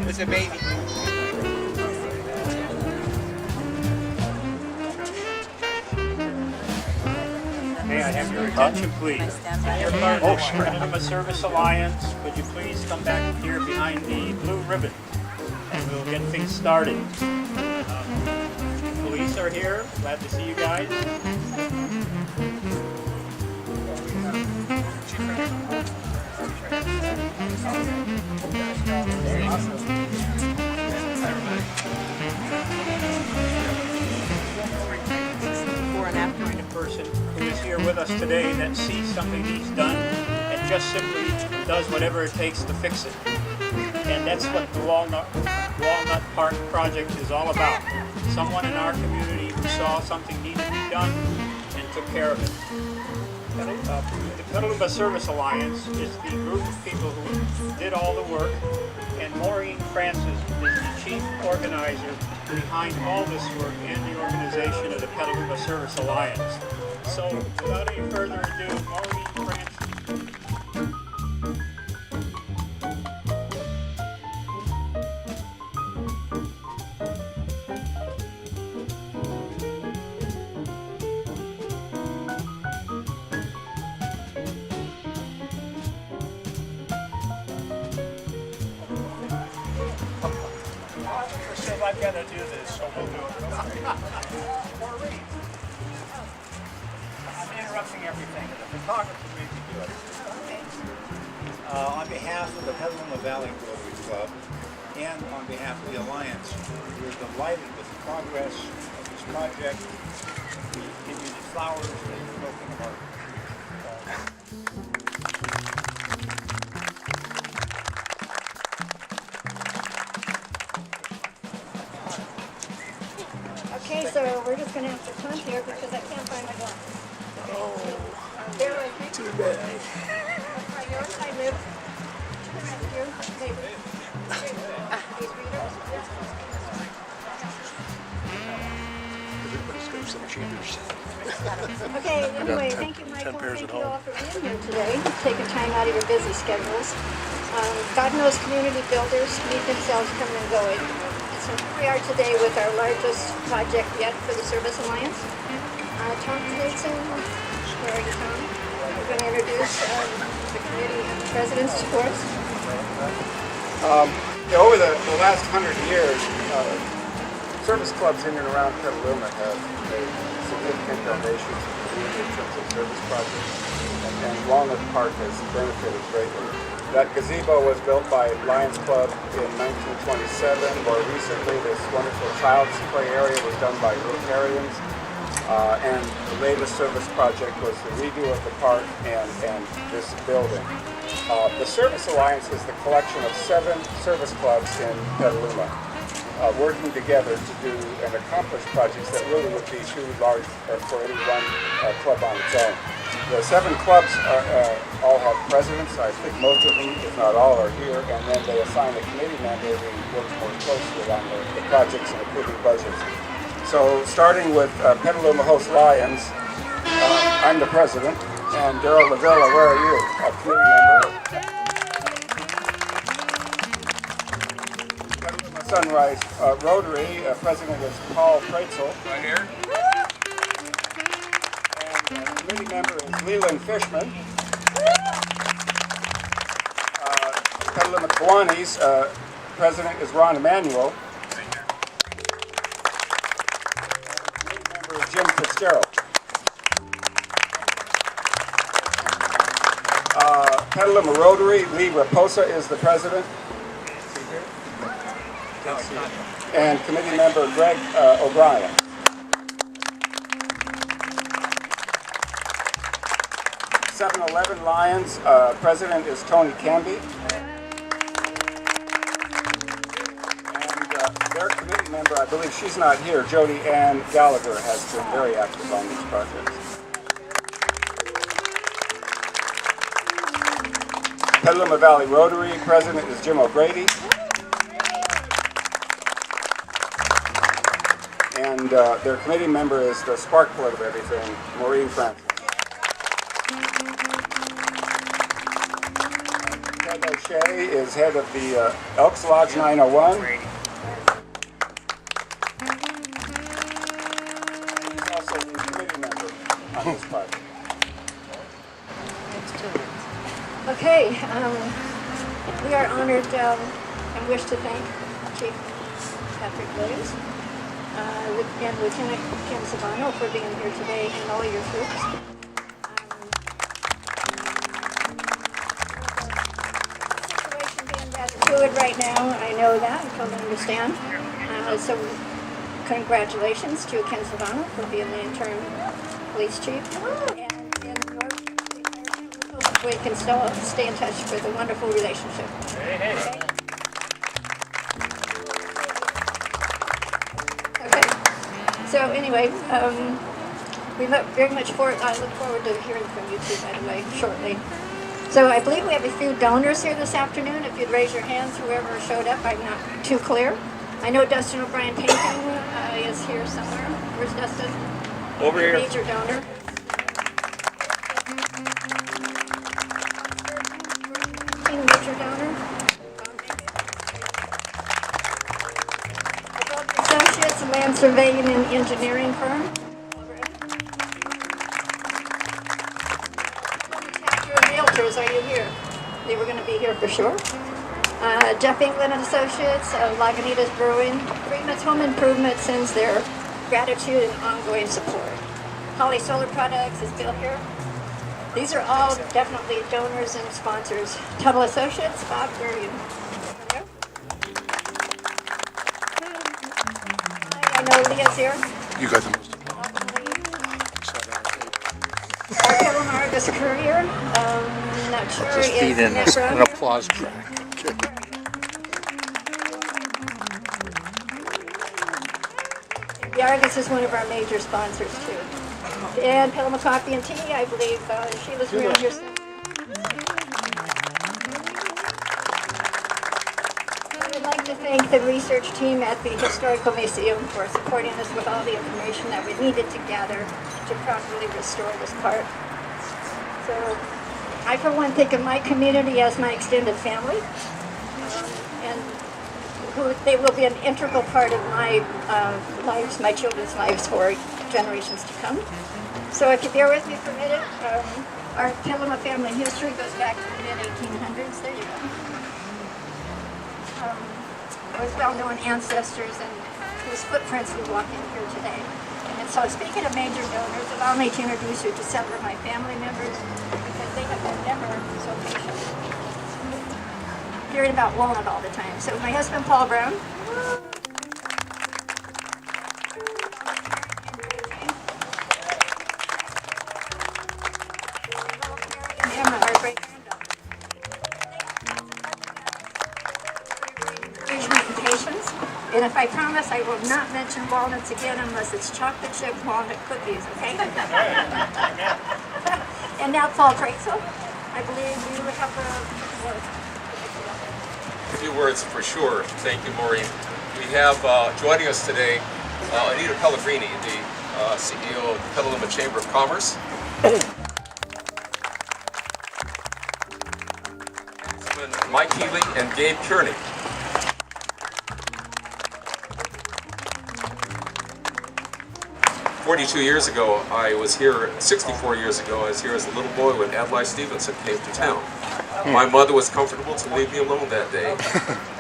It's a baby. May I have your attention, please? Your partners, Petaluma Service Alliance, would you please come back here behind the blue ribbon, and we'll get things started. Police are here. Glad to see you guys. Find a person who is here with us today that sees something he's done and just simply does whatever it takes to fix it. And that's what the Walnut Park project is all about. Someone in our community who saw something needed to be done and took care of it. The Petaluma Service Alliance is the group of people who did all the work, and Maureen Francis is the chief organizer behind all this work and the organization of the Petaluma Service Alliance. So, without any further ado, Maureen Francis. I've got to do this, so we'll do it. Maureen, I'm interrupting everything. The photographer made me do it. Okay. On behalf of the Petaluma Valley Rotary Club and on behalf of the Alliance, we're delighted with the progress of this project. We give you the flowers and the broken heart. Okay, so we're just going to have to punt here because I can't find my glasses. Oh, bear with me. Too bad. That's why yours, I live. Here, maybe. These readers. Everybody's got some cheaters. Okay, anyway, thank you, Michael. Thank you all for being here today, taking time out of your busy schedules. God knows community builders need themselves coming and going. So here we are today with our largest project yet for the Service Alliance. Tom Knudsen, where are you, Tom? We're going to introduce the committee and the presidents for us. Over the last 100 years, service clubs in and around Petaluma have made significant donations to the community in terms of service projects, and Walnut Park has benefited greatly. That gazebo was built by Lions Club in 1927. More recently, this wonderful child's play area was done by Rotarians. And the latest service project was the redo of the park and this building. The Service Alliance is the collection of 7 service clubs in Petaluma, working together to do and accomplish projects that really would be too large for any one club on its own. The 7 clubs all have presidents. I think most of them, if not all, are here, and then they assign a committee member who works more closely on the projects and approving budgets. So starting with Petaluma Host Lions, I'm the president, and Daryl Lavilla, where are you? A committee member. Petaluma Sunrise Rotary, president is Paul Preitzel. Right here. And committee member is Leland Fishman. Petaluma Kiwanis, president is Ron Emanuel. Jim Fitzgerald. Petaluma Rotary, Lee Raposa is the president. And committee member Greg O'Brien. (711) Lions, president is Tony Canby. And their committee member, I believe she's not here, Jody Ann Gallagher, has been very active on these projects. Petaluma Valley Rotary, president is Jim O'Grady. And their committee member is the spark plug of everything, Maureen Francis. Ted O'Shea is head of the Elks Lodge 901. He's also the committee member on this project. Okay, we are honored and wish to thank Chief Patrick Williams and Lieutenant Ken Savano for being here today and all your troops. The situation being rather fluid right now, I know that, I totally understand. So congratulations to Ken Savano for being the interim police chief. And in your retirement, we hope we can still stay in touch with a wonderful relationship. Okay? So anyway, we look very much forward. I look forward to hearing from you too, by the way, shortly. So I believe we have a few donors here this afternoon. If you'd raise your hands, whoever showed up, I'm not too clear. I know Dustin O'Brien Painting is here somewhere. Where's Dustin? Over here. Major donor. Major donor. Associates, a land surveying and engineering firm. Chapter of Realtors, are you here? They were going to be here for sure. Jeff England and Associates, Lagunitas Brewing, Freeman's Home Improvement sends their gratitude and ongoing support. Holly Solar Products is Bill here. These are all definitely donors and sponsors. Tuttle Associates, Bob, where are you? I know Leah's here. You got the most Our Petaluma Argus Courier, not sure Just feed is in Nick an Brown. applause track. Okay. The Argus is one of our major sponsors too. And Petaluma Coffee and Tea, I believe Sheila's around here somewhere. I would like to thank the research team at the Historical Museum for supporting us with all the information that we needed to gather to properly restore this park. So I, for one, think of my community as my extended family. And they will be an integral part of my lives, my children's lives for generations to come. So if you bear with me for a minute, our Petaluma family history goes back to the mid-1800s. There you go. With well-known ancestors and whose footprints we walk in here today. And so speaking of major donors, allow me to introduce you to several of my family members because they have been ever so patient. Hearing about Walnut all the time. So my husband, Paul Brown. And Emma, our great-granddaughter. Encouragement and patience. And if I promise, I will not mention walnuts again unless it's chocolate chip walnut cookies, okay? And now Paul Praxel. I believe you have A few words for sure. Thank you, Maureen. We have joining us today Anita Pellegrini, the CEO of the Petaluma Chamber of Commerce. Mike Healy and Gabe Kearney. "42 years ago, I was here, 64 years ago, I was here as a little boy when Adlai Stevenson came to town. My mother was comfortable to leave me alone that day.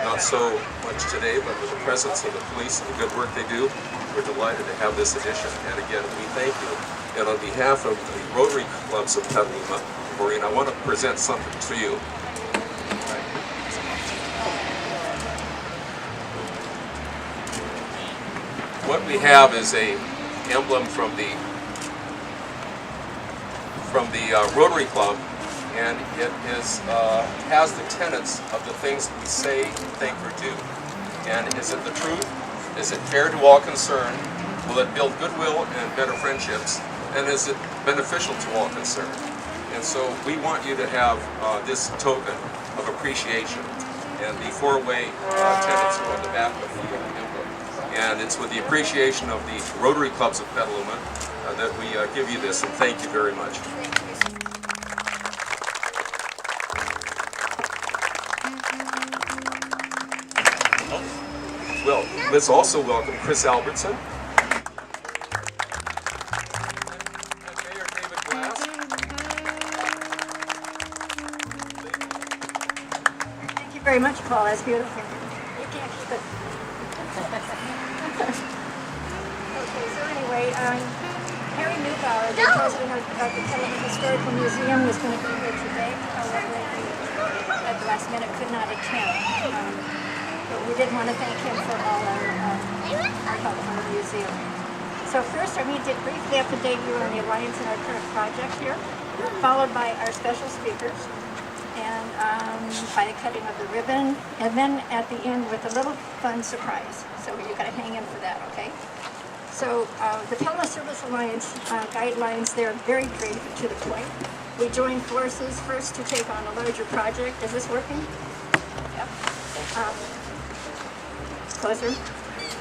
Not so much today, but with the presence of the police and the good work they do, we're delighted to have this edition. And again, we thank you. And on behalf of the Rotary Clubs of Petaluma, for you, and I want to present something to you. What we have is a emblem from the Rotary Club, and it is has the tenets of the things we say, think, or do. And is it the truth? Is it fair to all concerned? Will it build goodwill and better friendships? And is it beneficial to all concerned? And so we want you to have this token of appreciation, and the four-way tenets are on the back of the emblem. And it's with the appreciation of the Rotary Clubs of Petaluma that we give you this, and thank you very much. Well, let's also welcome Chris Albertson. And Mayor David Glass. Thank you very much, Paul. That's beautiful. You can't keep it. Okay, so anyway, Harry Neubauer, the president of the Petaluma Historical Museum, was going to be here today. However, at the last minute could not attend. But we did want to thank him for all our help from the museum. So first, I need to briefly update you on the Alliance and our current project here, followed by our special speakers, and by the cutting of the ribbon, and then at the end with a little fun surprise. So you got to hang in for that, okay? So the Petaluma Service Alliance guidelines, they're very brief and to the point. We joined forces first to take on a larger project. Is this working? Yep. Closer?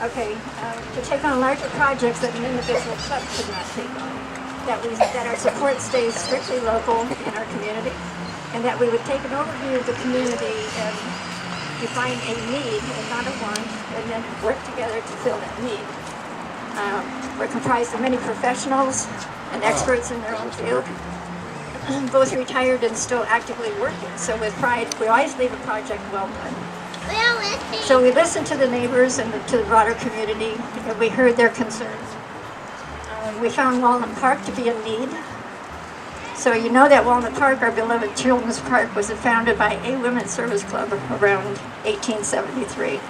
Okay. To take on larger projects that an individual club could not take on. That our support stays strictly local in our community, and that we would take an overview of the community and define a need and not a want, and then work together to fill that need. We're comprised of many professionals and experts in their own field, both retired and still actively working. So with pride, we always leave a project well done. So we listened to the neighbors and to the broader community, and we heard their concerns. We found Walnut Park to be a need. So you know that Walnut Park, our beloved children's park, was founded by a women's service club around 1873.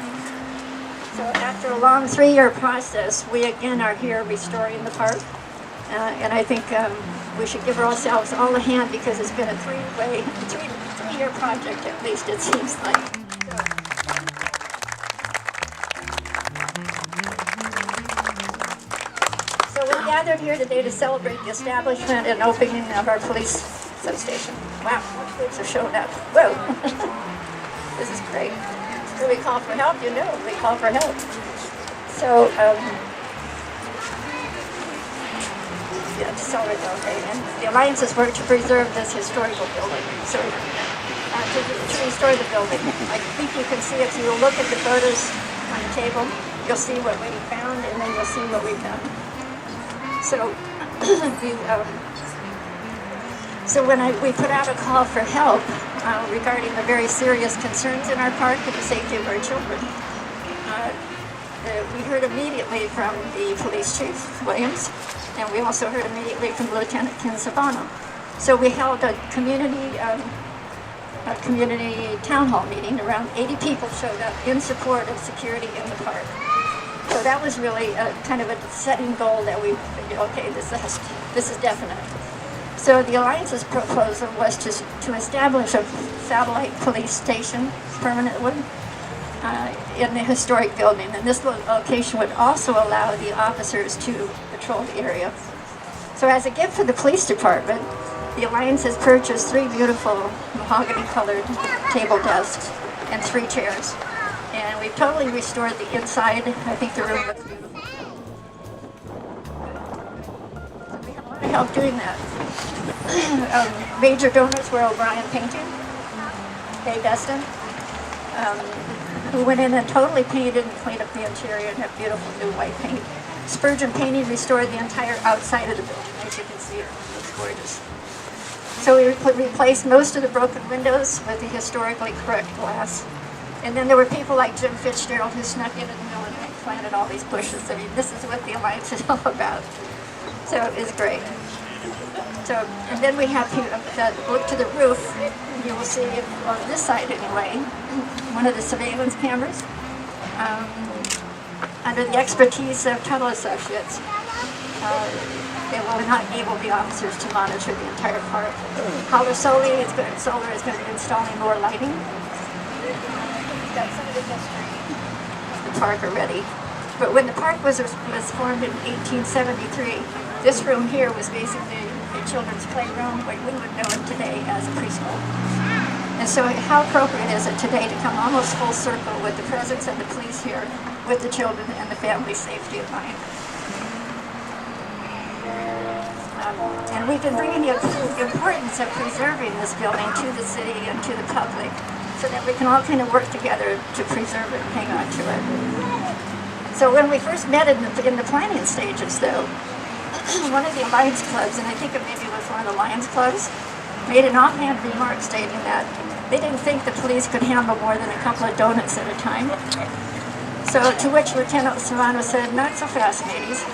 So after a long 3-year process, we again are here restoring the park. And I think we should give ourselves all a hand, because it's been a three-year project at least, it seems like. So we're gathered here today to celebrate the establishment and opening of our police substation. Wow, police have shown up. Whoa, this is great. When we call for help, you know, we call for help. So, yeah, celebrate, okay. And the Alliance has worked to preserve this historical building. So, to restore the building. I think you can see, if you look at the photos on the table, you'll see what we found, and then you'll see what we've done. So, when we put out a call for help regarding the very serious concerns in our park and the safety of our children, we heard immediately from the police chief, Williams, and we also heard immediately from Lieutenant Kinsabano. So we held a community town hall meeting. Around 80 people showed up in support of security in the park. So that was really kind of a setting goal that we figured, okay, this is definite. So the Alliance's proposal was to establish a satellite police station, permanent one, in the historic building. And this location would also allow the officers to patrol the area. So as a gift for the police department, the Alliance has purchased 3 beautiful mahogany-colored table desks and 3 chairs. And we've totally restored the inside. I think the room looks beautiful. So we had a lot of help doing that. Major donors were O'Brien Painting, Dave Destin, who went in and totally painted and cleaned up the interior and had beautiful new white paint. Spurgeon Painting restored the entire outside of the building. As you can see, it looks gorgeous. So we replaced most of the broken windows with the historically correct glass. And then there were people like Jim Fitzgerald who snuck in the middle and planted all these bushes. I mean, this is what the Alliance is all about. So it was great. So, and then we have look to the roof. You will see on this side anyway, one of the surveillance cameras. Under the expertise of Tuttle Associates, they will not enable the officers to monitor the entire park. Solar is going to be installing more lighting. We've got some of the history of the park already. But when the park was formed in 1873, this room here was basically a children's playroom, what we would know it today as a preschool. And so how appropriate is it today to come almost full circle with the presence of the police here, with the children and the family's safety in mind. And we've been bringing the importance of preserving this building to the city and to the public so that we can all kind of work together to preserve it and hang on to it. So when we first met in the planning stages, though, one of the Lions clubs, and I think it maybe was one of the Lions clubs, made an offhand remark stating that they didn't think the police could handle more than a couple of donuts at a time. So to which Lieutenant Serrano said, "Not so fast, mateys."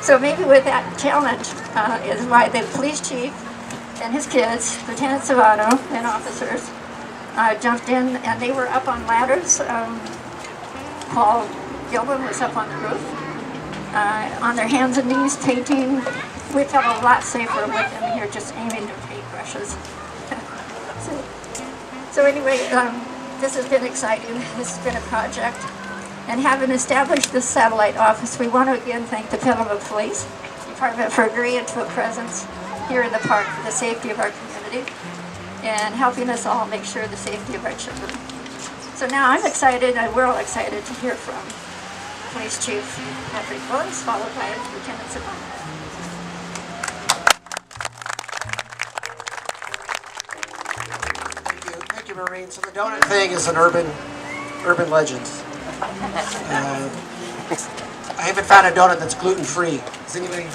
So maybe with that challenge is why the police chief and his kids, Lieutenant Serrano and officers, jumped in, and they were up on ladders. Paul Gilman was up on the roof, on their hands and knees painting. We felt a lot safer with them here just aiming their paintbrushes. So anyway, this has been exciting. This has been a project. And having established this satellite office, we want to again thank the Petaluma Police Department for agreeing to a presence here in the park for the safety of our community and helping us all make sure the safety of our children. So now I'm excited, and we're all excited to hear from Police Chief Patrick Williams, followed by Lieutenant Simone. Thank you, Maureen. So the donut thing is an urban legend. I haven't found a donut that's gluten-free. Is anybody?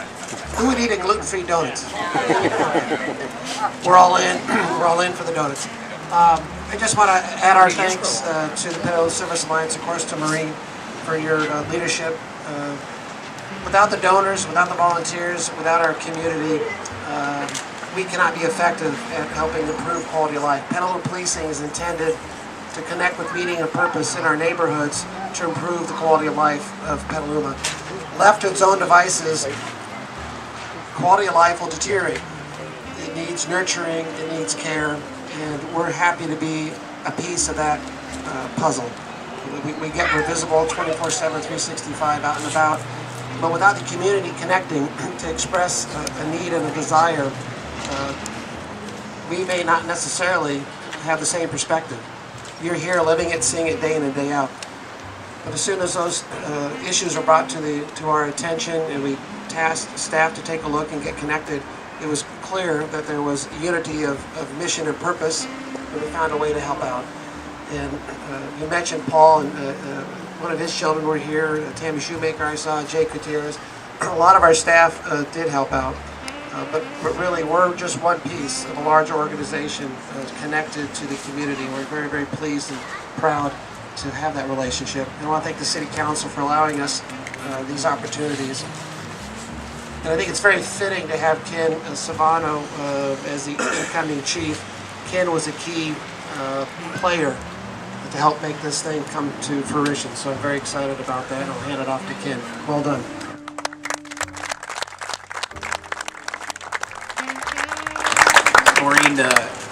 Who would eat a gluten-free donut? We're all in. We're all in for the donuts. I just want to add our thanks to the Petaluma Service Alliance, of course, to Maureen for your leadership. Without the donors, without the volunteers, without our community, we cannot be effective at helping improve quality of life. Petaluma policing is intended to connect with meaning and purpose in our neighborhoods to improve the quality of life of Petaluma. Left to its own devices, quality of life will deteriorate. It needs nurturing, it needs care, and we're happy to be a piece of that puzzle. We're visible 24/7, 365 out and about, but without the community connecting to express a need and a desire, we may not necessarily have the same perspective. You're here living it, seeing it day in and day out. But as soon as those issues are brought to our attention and we tasked staff to take a look and get connected, it was clear that there was unity of mission and purpose, and we found a way to help out. And you mentioned Paul, and one of his children were here, Tammy Shoemaker I saw, Jay Gutierrez. A lot of our staff did help out. But really, we're just one piece of a larger organization connected to the community. We're very, very pleased and proud to have that relationship. And I want to thank the City Council for allowing us these opportunities. And I think it's very fitting to have Ken Savano as the incoming chief. Ken was a key player to help make this thing come to fruition. So I'm very excited about that. I'll hand it off to Ken. Well done. Maureen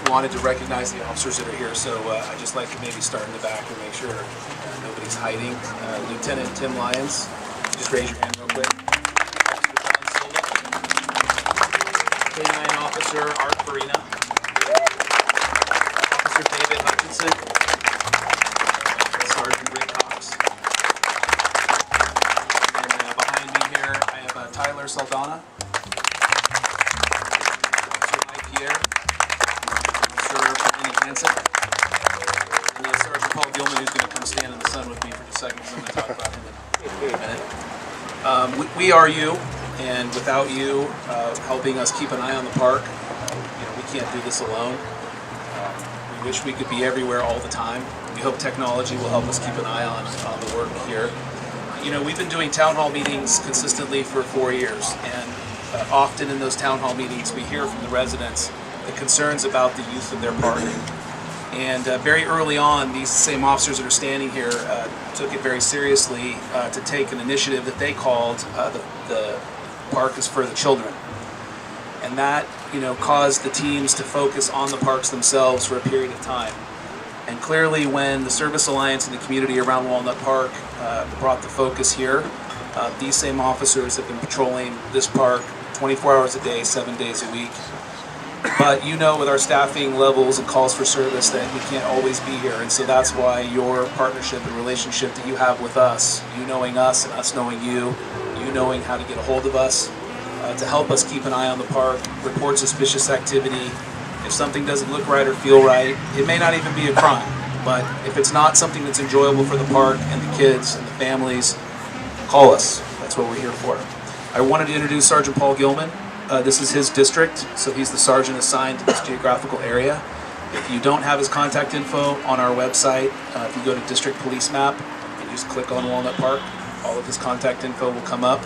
wanted to recognize the officers that are here, so I'd just like to maybe start in the back and make sure nobody's hiding. Lieutenant Tim Lyons, just raise your hand real quick. K-9 Officer Art Farina. Officer David Hutchinson. Sergeant Rick Cox. And behind me here, I have Tyler Saldana. Officer Mike Pierre. Hansen, and Sergeant Paul Gilman, who's going to come stand in the sun with me for just a second, because I'm going to talk about him in a minute. We are you, and without you helping us keep an eye on the park, we can't do this alone. We wish we could be everywhere all the time. We hope technology will help us keep an eye on the work here. We've been doing town hall meetings consistently for 4 years, and often in those town hall meetings, we hear from the residents the concerns about the use of their park. And very early on, these same officers that are standing here took it very seriously to take an initiative that they called the Park is for the Children. And that, caused the teams to focus on the parks themselves for a period of time. And clearly, when the Service Alliance and the community around Walnut Park brought the focus here, these same officers have been patrolling this park 24 hours a day, 7 days a week. But with our staffing levels and calls for service that we can't always be here. And so that's why your partnership and relationship that you have with us, you knowing us and us knowing you knowing how to get a hold of us, to help us keep an eye on the park, report suspicious activity. If something doesn't look right or feel right, it may not even be a crime. But if it's not something that's enjoyable for the park and the kids and the families, call us. That's what we're here for. I wanted to introduce Sergeant Paul Gilman. This is his district, so he's the sergeant assigned to this geographical area. If you don't have his contact info on our website, if you go to District Police Map and just click on Walnut Park, all of his contact info will come up,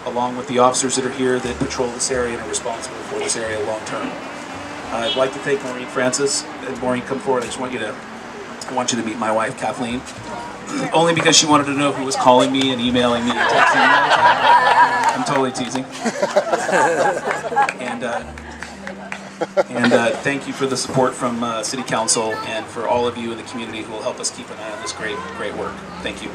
along with the officers that are here that patrol this area and are responsible for this area long term. I'd like to thank Maureen Francis. Maureen, come forward. I want you to meet my wife, Kathleen. Only because she wanted to know who was calling me and emailing me and texting me all the time. I'm totally teasing. And thank you for the support from City Council and for all of you in the community who will help us keep an eye on this great work. Thank you.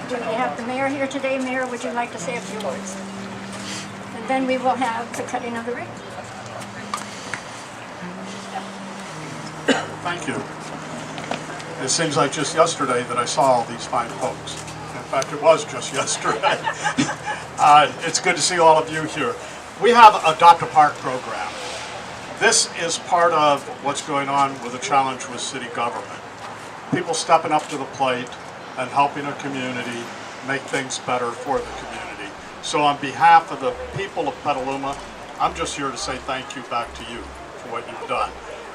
Do we have the mayor here today? Mayor, would you like to say a few words? And then we will have the cutting of the ribbon. Thank you. It seems like just yesterday that I saw all these fine folks. In fact, it was just yesterday. It's good to see all of you here. We have Adopt a Park program. This is part of what's going on with the challenge with city government. People stepping up to the plate and helping a community make things better for the community. So on behalf of the people of Petaluma, I'm just here to say thank you back to you for what you've done.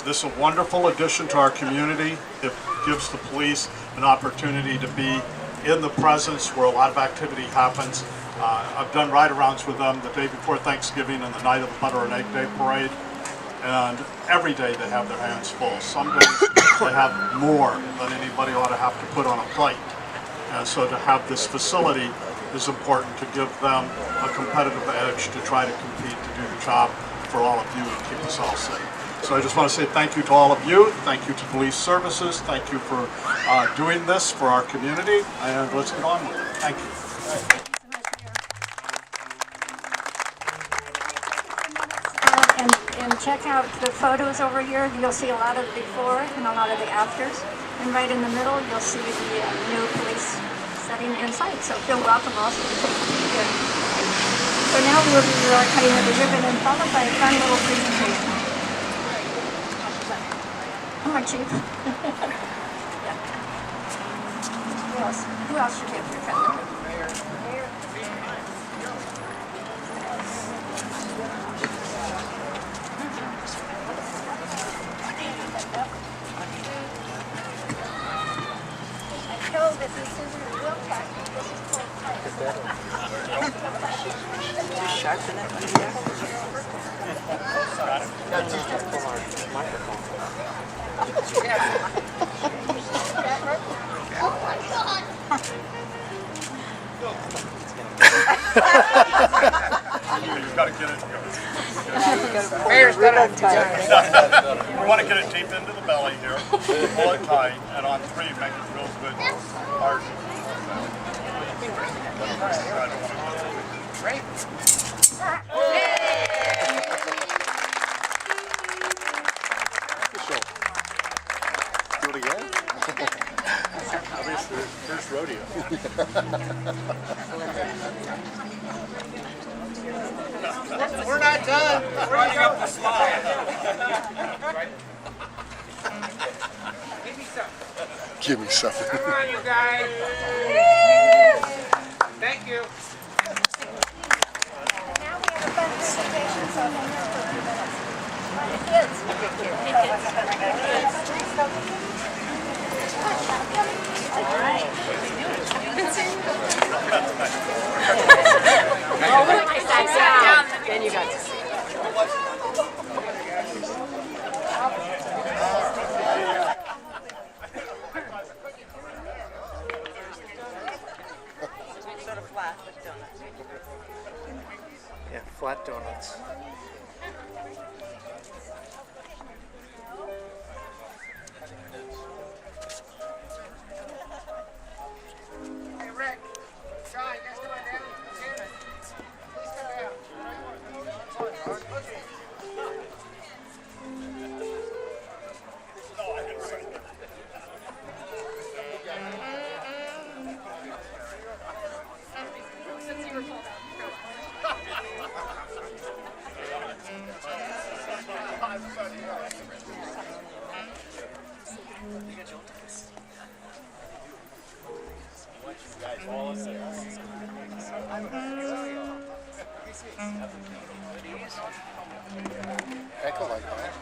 This is a wonderful addition to our community. It gives the police an opportunity to be in the presence where a lot of activity happens. I've done ride-arounds with them the day before Thanksgiving and the night of the Butter and Egg Day Parade. And every day they have their hands full. Some days they have more than anybody ought to have to put on a plate. And so to have this facility is important to give them a competitive edge to try to compete to do the job for all of you and keep us all safe. So I just want to say thank you to all of you. Thank you to police services. Thank you for doing this for our community. And let's get on with it. Thank you. And check out the photos over here. You'll see a lot of the before and a lot of the afters. And right in the middle, you'll see the new police setting inside. So feel welcome also to take a peek here. So now we'll be cutting of the ribbon and followed by a fun little presentation. Come on, Chief. Yeah. Who else should be up here cutting the ribbon? Mayor. This is scissors real tight. This is pulled tight. Just sharpen it when you You've got to get it. Mayor's got it tight. We want to get it deep into the belly here. Pull it tight, and on 3, make it real good. Hard. Great. Do it again? Obviously, first rodeo. We're not done. We're running up the slide. Give me something. Come on, you guys. Thank you. Now we have a fun presentation, so hang on for a few minutes. Then you got to see. Sort of flat with donuts. Yeah, flat donuts. Hey Rick, Sean, you guys come on down. Please come down. Echo like that.